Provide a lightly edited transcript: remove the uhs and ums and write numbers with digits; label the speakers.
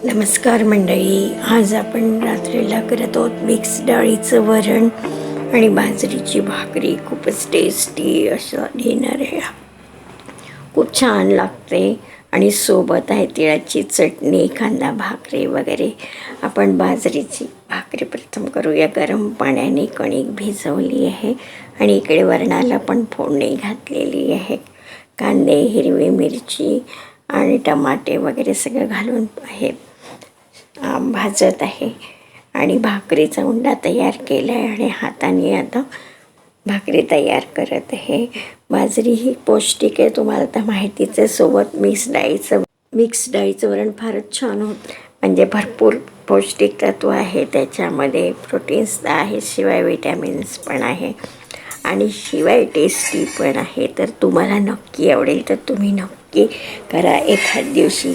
Speaker 1: नमस्कार मंडळी, आज आपण रात्रीला करत आहोत मिक्स डाळीचं वरण आणि बाजरीची भाकरी. खूपच टेस्टी असं डिनर आहे. खूप छान लागते आणि सोबत आहे तिळाची चटणी, कांदा भाकरी वगैरे. आपण बाजरीची भाकरी प्रथम करूया. गरम पाण्याने कणिक भिजवली आहे आणि इकडे वरणाला पण फोडणी घातलेली आहे. कांदे, हिरवी मिरची आणि टमाटे वगैरे सगळं घालून आहे भाजत आहे आणि भाकरीचा उंडा तयार केला आहे आणि हाताने आता भाकरी तयार करत आहे. बाजरी ही पौष्टिक आहे, तुम्हाला तर माहितीच आहे. सोबत मिक्स डाळीचं वरण फारच छान होतं, म्हणजे भरपूर पौष्टिक तत्व आहे त्याच्यामध्ये. प्रोटीन्स तर आहे, शिवाय विटॅमिन्स पण आहे आणि शिवाय टेस्टी पण आहे. तर तुम्हाला नक्की आवडेल, तर तुम्ही नक्की करा एखाद दिवशी.